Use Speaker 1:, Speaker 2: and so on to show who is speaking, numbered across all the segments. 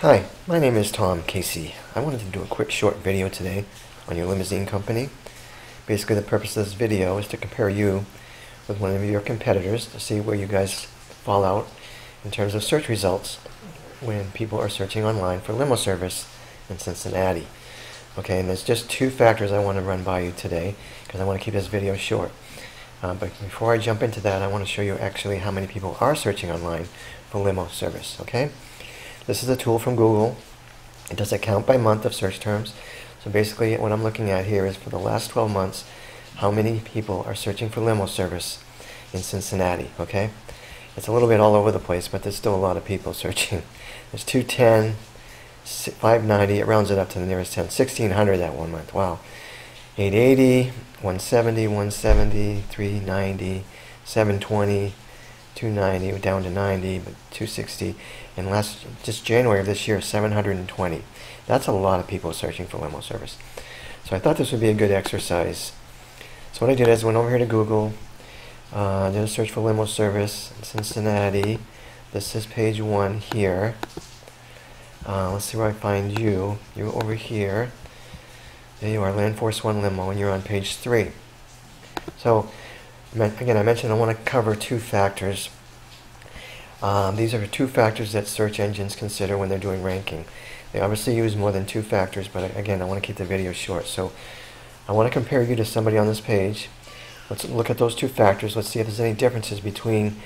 Speaker 1: Hi, my name is Tom Casey. I wanted to do a quick short video today on your limousine company. Basically, the purpose of this video is to compare you with one of your competitors to see where you guys fall out in terms of search results when people are searching online for limo service in Cincinnati. Okay, and there's just two factors I want to run by you today because I want to keep this video short. But before I jump into that, I want to show you actually how many people are searching online for limo service. Okay. This is a tool from Google. It does a count by month of search terms. So basically what I'm looking at here is for the last 12 months, how many people are searching for limo service in Cincinnati, okay? It's a little bit all over the place, but there's still a lot of people searching. There's 210, 590, it rounds it up to the nearest 10, 1,600 that one month, wow. 880, 170, 170, 390, 720, 290, down to 90, but 260, and just January of this year, 720. That's a lot of people searching for limo service. So I thought this would be a good exercise. So what I did is I went over here to Google, did a search for limo service in Cincinnati. This is page 1 here. Let's see where I find you. You're over here. There you are, Land Force One Limo, and you're on page 3. So again, I mentioned I want to cover two factors. These are two factors that search engines consider when they're doing ranking. They obviously use more than two factors, but again, I want to keep the video short. So I want to compare you to somebody on this page. Let's look at those two factors. Let's see if there's any differences between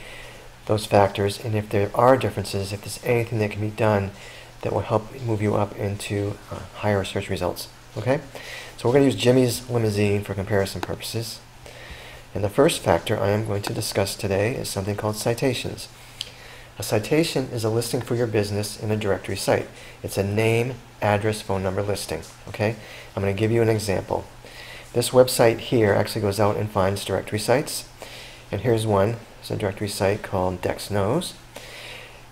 Speaker 1: those factors, and if there are differences, if there's anything that can be done that will help move you up into higher search results. Okay? So we're going to use Jimmy's Limousine for comparison purposes. And the first factor I am going to discuss today is something called citations. A citation is a listing for your business in a directory site. It's a name, address, phone number listing. Okay? I'm going to give you an example. This website here actually goes out and finds directory sites. And here's one. It's a directory site called DexKnows.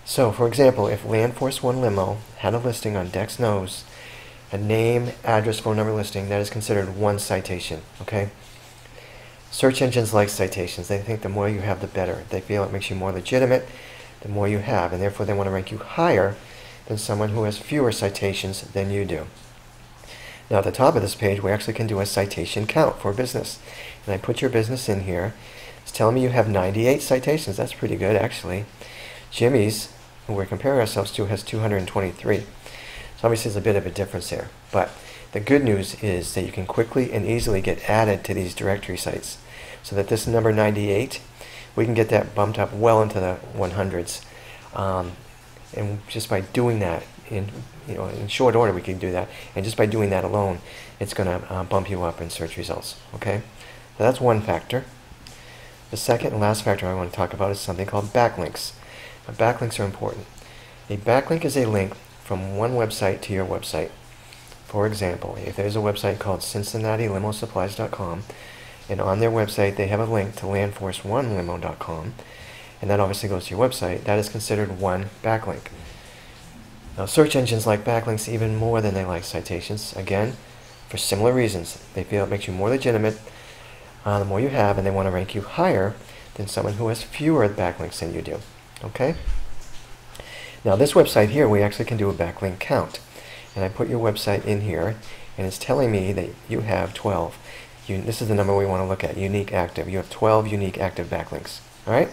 Speaker 1: So, for example, if Land Force One Limo had a listing on DexKnows, a name, address, phone number listing, that is considered one citation. Okay? Search engines like citations. They think the more you have, the better. They feel it makes you more legitimate the more you have, and therefore they want to rank you higher than someone who has fewer citations than you do. Now at the top of this page, we actually can do a citation count for a business. And I put your business in here. It's telling me you have 98 citations. That's pretty good, actually. Jimmy's, who we're comparing ourselves to, has 223. So obviously there's a bit of a difference there. But the good news is that you can quickly and easily get added to these directory sites, so that this number 98, we can get that bumped up well into the 100s. And just by doing that, in short order we can do that. And just by doing that alone, it's going to bump you up in search results. Okay? So that's one factor. The second and last factor I want to talk about is something called backlinks. Now, backlinks are important. A backlink is a link from one website to your website. For example, if there's a website called CincinnatiLimoSupplies.com, and on their website they have a link to LandForceOneLimo.com, and that obviously goes to your website, that is considered one backlink. Now, search engines like backlinks even more than they like citations, again, for similar reasons. They feel it makes you more legitimate the more you have, and they want to rank you higher than someone who has fewer backlinks than you do. Okay? Now, this website here, we actually can do a backlink count. And I put your website in here, and it's telling me that you have 12. This is the number we want to look at, unique active. You have 12 unique active backlinks. All right?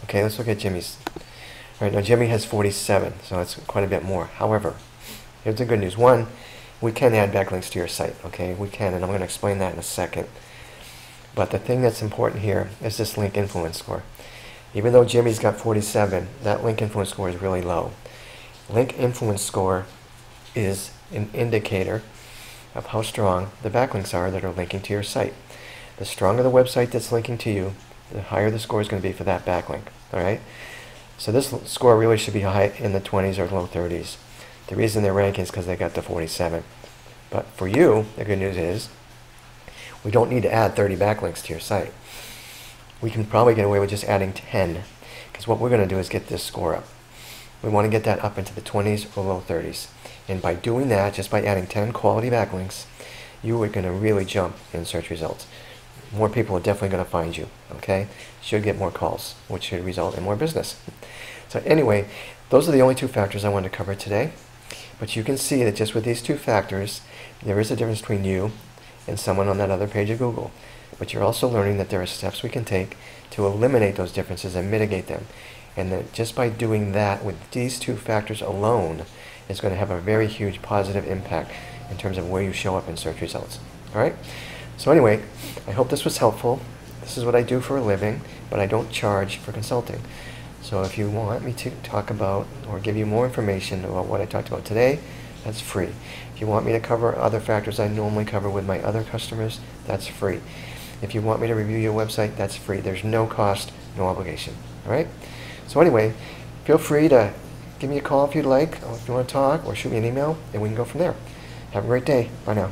Speaker 1: Okay, let's look at Jimmy's. All right, now Jimmy has 47, so that's quite a bit more. However, here's the good news. One, we can add backlinks to your site. Okay, we can, and I'm going to explain that in a second. But the thing that's important here is this link influence score. Even though Jimmy's got 47, that link influence score is really low. Link influence score is an indicator of how strong the backlinks are that are linking to your site. The stronger the website that's linking to you, the higher the score is going to be for that backlink. Alright? So this score really should be high in the 20s or low 30s. The reason they're ranking is because they got to 47. But for you, the good news is, we don't need to add 30 backlinks to your site. We can probably get away with just adding 10, because what we're going to do is get this score up. We want to get that up into the 20s or low 30s. And by doing that, just by adding 10 quality backlinks, you are going to really jump in search results. More people are definitely going to find you. Okay? Should get more calls, which should result in more business. So anyway, those are the only two factors I wanted to cover today. But you can see that just with these two factors, there is a difference between you and someone on that other page of Google. But you're also learning that there are steps we can take to eliminate those differences and mitigate them. And that just by doing that with these two factors alone is going to have a very huge positive impact in terms of where you show up in search results. All right? So anyway, I hope this was helpful. This is what I do for a living, but I don't charge for consulting. So if you want me to talk about or give you more information about what I talked about today, that's free. If you want me to cover other factors I normally cover with my other customers, that's free. If you want me to review your website, that's free. There's no cost, no obligation. All right? So anyway, feel free to give me a call if you'd like, or if you want to talk, or shoot me an email, and we can go from there. Have a great day. Bye now.